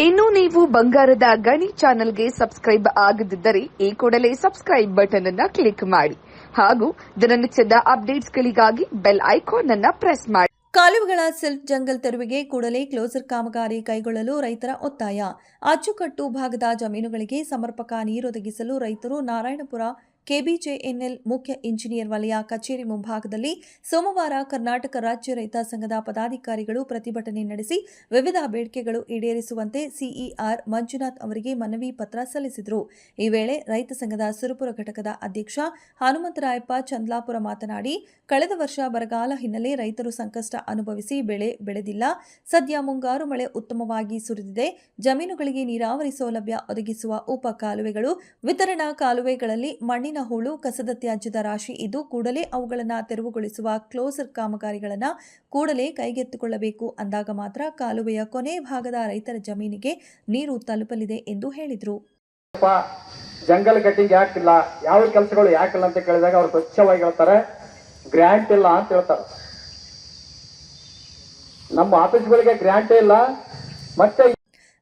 ಇನ್ನು ನೀವು ಬಂಗಾರದ ಗಣಿ ಚಾನೆಲ್ಗೆ ಸಬ್ಸ್ಕ್ರೈಬ್ ಆಗದಿದ್ದರೆ ಈ ಕೂಡಲೇ ಸಬ್ಸ್ಕ್ರೈಬ್ ಬಟನ್ ಅನ್ನು ಕ್ಲಿಕ್ ಮಾಡಿ ಹಾಗೂ ದಿನನಿತ್ಯದ ಅಪ್ಡೇಟ್ಸ್ಗಳಿಗಾಗಿ ಬೆಲ್ ಐಕಾನ್ ಅನ್ನು ಪ್ರೆಸ್ ಮಾಡಿ. ಕಾಲುವೆಗಳ ಸಿಲ್ಟ್ ಜಂಗಲ್ ತೆರವಿಗೆ ಕೂಡಲೇ ಕ್ಲೋಸರ್ ಕಾಮಗಾರಿ ಕೈಗೊಳ್ಳಲು ರೈತರ ಒತ್ತಾಯ. ಅಚ್ಚುಕಟ್ಟು ಭಾಗದ ಜಮೀನುಗಳಿಗೆ ಸಮರ್ಪಕ ನೀರೊದಗಿಸಲು ರೈತರು ನಾರಾಯಣಪುರ ಕೆಬಿಜೆಎನ್ಎಲ್ ಮುಖ್ಯ ಇಂಜಿನಿಯರ್ ವಲಯ ಕಚೇರಿ ಮುಂಭಾಗದಲ್ಲಿ ಸೋಮವಾರ ಕರ್ನಾಟಕ ರಾಜ್ಯ ರೈತ ಸಂಘದ ಪದಾಧಿಕಾರಿಗಳು ಪ್ರತಿಭಟನೆ ನಡೆಸಿ ವಿವಿಧ ಬೇಡಿಕೆಗಳು ಈಡೇರಿಸುವಂತೆ ಸಿಇಆರ್ ಮಂಜುನಾಥ್ ಅವರಿಗೆ ಮನವಿ ಪತ್ರ ಸಲ್ಲಿಸಿದರು. ಈ ವೇಳೆ ರೈತ ಸಂಘದ ಸುರಪುರ ಘಟಕದ ಅಧ್ಯಕ್ಷ ಹನುಮಂತರಾಯಪ್ಪ ಚಂದ್ಲಾಪುರ ಮಾತನಾಡಿ, ಕಳೆದ ವರ್ಷ ಬರಗಾಲ ಹಿನ್ನೆಲೆ ರೈತರು ಸಂಕಷ್ಟ ಅನುಭವಿಸಿ ಬೆಳೆ ಬೆಳೆದಿಲ್ಲ. ಸದ್ಯ ಮುಂಗಾರು ಮಳೆ ಉತ್ತಮವಾಗಿ ಸುರಿದಿದೆ. ಜಮೀನುಗಳಿಗೆ ನೀರಾವರಿ ಸೌಲಭ್ಯ ಒದಗಿಸುವ ಉಪ ಕಾಲುವೆಗಳು, ವಿತರಣಾ ಕಾಲುವೆಗಳಲ್ಲಿ ಮಣ್ಣಿನ ಹೂಳು, ಕಸದ ತ್ಯಾಜ್ಯದ ರಾಶಿ ಇದ್ದು ಕೂಡಲೇ ಅವುಗಳನ್ನು ತೆರವುಗೊಳಿಸುವ ಕ್ಲೋಸರ್ ಕಾಮಗಾರಿಗಳನ್ನು ಕೂಡಲೇ ಕೈಗೆತ್ತಿಕೊಳ್ಳಬೇಕು. ಅಂದಾಗ ಮಾತ್ರ ಕಾಲುವೆಯ ಕೊನೆ ಭಾಗದ ರೈತರ ಜಮೀನಿಗೆ ನೀರು ತಲುಪಲಿದೆ ಎಂದು ಹೇಳಿದರು. ಜಂಗಲ್ ಕಟ್ಟಿಂಗ್ ಯಾಕಿಲ್ಲ, ಯಾವ ಕೆಲಸಗಳು ಯಾಕಿಲ್ಲ ಅಂತ ಕೇಳಿದಾಗ ಅವರು ಸ್ವಚ್ಛವಾಗಿ ಹೇಳ್ತಾರೆ, ಗ್ರ್ಯಾಂಟ್ ಇಲ್ಲ ಅಂತ ಹೇಳ್ತಾರೆ. ನಮ್ಮ ಆಫೀಸ್ಗಳಿಗೆ ಗ್ರ್ಯಾಂಟೇ ಇಲ್ಲ. ಮತ್ತೆ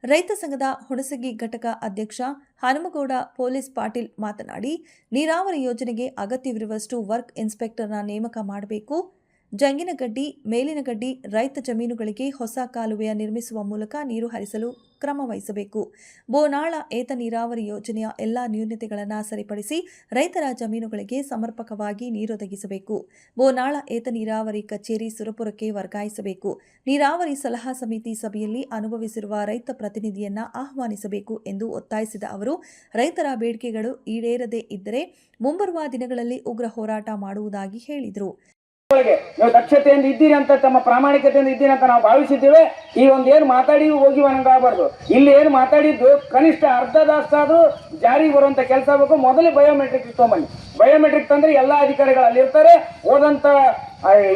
ರೈತ ಸಂಘದ ಹುಣಸಗಿ ಘಟಕ ಅಧ್ಯಕ್ಷ ಹನುಮಗೌಡ ಪೊಲೀಸ್ ಪಾಟೀಲ್ ಮಾತನಾಡಿ, ನೀರಾವರಿ ಯೋಜನೆಗೆ ಅಗತ್ಯವಿರುವಷ್ಟು ವರ್ಕ್ ಇನ್ಸ್ಪೆಕ್ಟರ್ನ ನೇಮಕ ಮಾಡಬೇಕು. ಜಂಗಿನಗಡ್ಡಿ, ಮೇಲಿನಗಡ್ಡಿ ರೈತ ಜಮೀನುಗಳಿಗೆ ಹೊಸ ಕಾಲುವೆಯ ನಿರ್ಮಿಸುವ ಮೂಲಕ ನೀರು ಹರಿಸಲು ಕ್ರಮ ವಹಿಸಬೇಕು. ಬೋನಾಳ ಏತ ನೀರಾವರಿ ಯೋಜನೆಯ ಎಲ್ಲಾ ನ್ಯೂನತೆಗಳನ್ನು ಸರಿಪಡಿಸಿ ರೈತರ ಜಮೀನುಗಳಿಗೆ ಸಮರ್ಪಕವಾಗಿ ನೀರೊದಗಿಸಬೇಕು. ಬೋನಾಳ ಏತ ನೀರಾವರಿ ಕಚೇರಿ ಸುರಪುರಕ್ಕೆ ವರ್ಗಾಯಿಸಬೇಕು. ನೀರಾವರಿ ಸಲಹಾ ಸಮಿತಿ ಸಭೆಯಲ್ಲಿ ಅನುಭವಿಸಿರುವ ರೈತ ಪ್ರತಿನಿಧಿಯನ್ನ ಆಹ್ವಾನಿಸಬೇಕು ಎಂದು ಒತ್ತಾಯಿಸಿದ ಅವರು, ರೈತರ ಬೇಡಿಕೆಗಳು ಈಡೇರದೇ ಇದ್ದರೆ ಮುಂಬರುವ ದಿನಗಳಲ್ಲಿ ಉಗ್ರ ಹೋರಾಟ ಮಾಡುವುದಾಗಿ ಹೇಳಿದರು. ನೀವು ದಕ್ಷತೆಯಿಂದ ಇದ್ದೀರಿ ಅಂತ, ತಮ್ಮ ಪ್ರಾಮಾಣಿಕತೆಯಿಂದ ಇದ್ದೀರಿ ಅಂತ ನಾವು ಭಾವಿಸಿದ್ದೇವೆ. ಈ ಒಂದು ಏನು ಮಾತಾಡಿ ಹೋಗಿ ಆಗಬಾರ್ದು. ಇಲ್ಲಿ ಏನು ಮಾತಾಡಿದ್ದು ಕನಿಷ್ಠ ಅರ್ಧ ದಾಸ್ತಾದ್ರೂ ಜಾರಿಗೆ ಬರುವಂತ ಕೆಲಸ ಆಗಬೇಕು. ಮೊದಲೇ ಬಯೋಮೆಟ್ರಿಕ್ ತಗೊಂಬನ್ನಿ. ಬಯೋಮೆಟ್ರಿಕ್ ತಂದ್ರೆ ಎಲ್ಲಾ ಅಧಿಕಾರಿಗಳು ಅಲ್ಲಿ ಇರ್ತಾರೆ. ಹೋದಂತ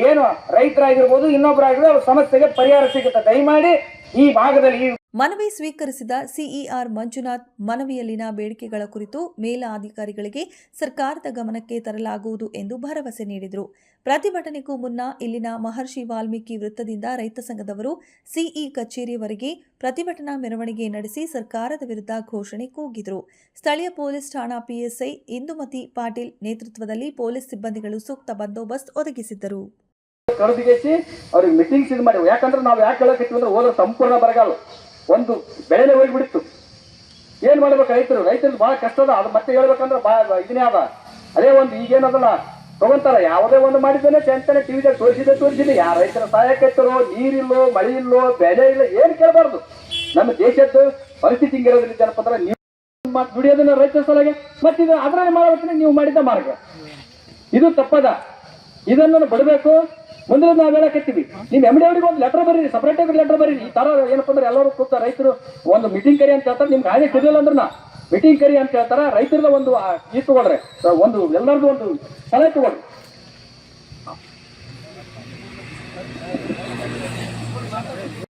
ಏನು ರೈತರಾಗಿರ್ಬೋದು, ಇನ್ನೊಬ್ಬರಾಗಿರ್ಬೋದು, ಅವ್ರ ಸಮಸ್ಯೆಗೆ ಪರಿಹಾರ ಸಿಗುತ್ತೆ. ದಯಮಾಡಿ ಈ ಭಾಗದಲ್ಲಿ ಮನವಿ ಸ್ವೀಕರಿಸಿದ ಸಿಇಆರ್ ಮಂಜುನಾಥ್ ಮನವಿಯಲ್ಲಿನ ಬೇಡಿಕೆಗಳ ಕುರಿತು ಮೇಲಾಧಿಕಾರಿಗಳಿಗೆ ಸರ್ಕಾರದ ಗಮನಕ್ಕೆ ತರಲಾಗುವುದು ಎಂದು ಭರವಸೆ ನೀಡಿದರು. ಪ್ರತಿಭಟನೆಗೂ ಮುನ್ನ ಇಲ್ಲಿನ ಮಹರ್ಷಿ ವಾಲ್ಮೀಕಿ ವೃತ್ತದಿಂದ ರೈತ ಸಂಘದವರು ಸಿಇ ಕಚೇರಿಯವರೆಗೆ ಪ್ರತಿಭಟನಾ ಮೆರವಣಿಗೆ ನಡೆಸಿ ಸರ್ಕಾರದ ವಿರುದ್ಧ ಘೋಷಣೆ ಕೂಗಿದರು. ಸ್ಥಳೀಯ ಪೊಲೀಸ್ ಠಾಣಾ ಪಿಎಸ್ಐ ಇಂದುಮತಿ ಪಾಟೀಲ್ ನೇತೃತ್ವದಲ್ಲಿ ಪೊಲೀಸ್ ಸಿಬ್ಬಂದಿಗಳು ಸೂಕ್ತ ಬಂದೋಬಸ್ತ್ ಒದಗಿಸಿದ್ದರು. ಕರೆದಿಗೆಸಿ ಅವ್ರಿಗೆ ಮೀಟಿಂಗ್ಸ್ ಇದು ಮಾಡಿ. ಯಾಕಂದ್ರೆ ನಾವು ಯಾಕೆ ಹೇಳಕತ್ತೀವಿ ಅಂದ್ರೆ ಹೋದ್ರೆ ಸಂಪೂರ್ಣ ಬರಗಾಲ, ಒಂದು ಬೆಳೆನೇ ಹೋಗಿಬಿಡ್ತು. ಏನ್ ಮಾಡ್ಬೇಕು ರೈತರು ಬಹಳ ಕಷ್ಟ ಅದ. ಅದು ಮತ್ತೆ ಹೇಳ್ಬೇಕಂದ್ರೆ ಇದನ್ನೇ ಅದ. ಅದೇ ಒಂದು ಈಗೇನದಲ್ಲ ತಗೊಂತಾರ, ಯಾವುದೇ ಒಂದು ಮಾಡಿದ್ದೇನೆ ಚೆಂತಾನೆ ಟಿವಿದಾಗ ತೋರಿಸಿದೆ. ಯಾರ ರೈತರ ಸಹಾಯಕೈತರೋ, ನೀರಿಲ್ಲೋ, ಮಳೆ ಇಲ್ಲೋ, ಬೆಲೆ ಇಲ್ಲ, ಏನ್ ಕೇಳಬಾರ್ದು. ನಮ್ಮ ದೇಶದ ಪರಿಸ್ಥಿತಿ ಹಿಂಗಿರೋದ್ರಿಂದ ಏನಪ್ಪ ಅಂದ್ರೆ ನೀವು ದುಡಿಯೋದನ್ನ ರೈತರ ಸಲಹೆ ಮತ್ತೆ ಇದು ಅದರಲ್ಲಿ ಮಾಡಬೇಕು. ನೀವು ಮಾಡಿದ್ದ ಮಾರ್ಗ ಇದು ತಪ್ಪದ. ಇದನ್ನು ಬಿಡಬೇಕು. ಮುಂದೆ ನಾವು ಹೇಳಕತ್ತೀವಿ, ನಿಮ್ ಎಮ್ ಡಿ ಅವ್ರಿಗೆ ಒಂದು ಲೆಟರ್ ಬರೀರಿ, ಸಪರೇಟ್ ಆಗಿ ಲೆಟರ್ ಬರೀರಿ. ಈ ತರ ಏನಪ್ಪ ಅಂದ್ರೆ ಎಲ್ಲರೂ ಕೂತ ರೈತರು ಒಂದು ಮೀಟಿಂಗ್ ಕರಿ ಅಂತ ಹೇಳ್ತಾರೆ. ನಿಮ್ಗೆ ಹಾಗೆ ತಿಳಿಯಲ್ಲ ಅಂದ್ರೆ ಮೀಟಿಂಗ್ ಕರಿ ಅಂತ ಹೇಳ್ತಾರ. ರೈತರದ ಒಂದು ಈ ತಗೊಳ್ರಿ, ಒಂದು ಎಲ್ಲರದು ಒಂದು ಸಲಹೆ ತಗೊಳ್ರಿ.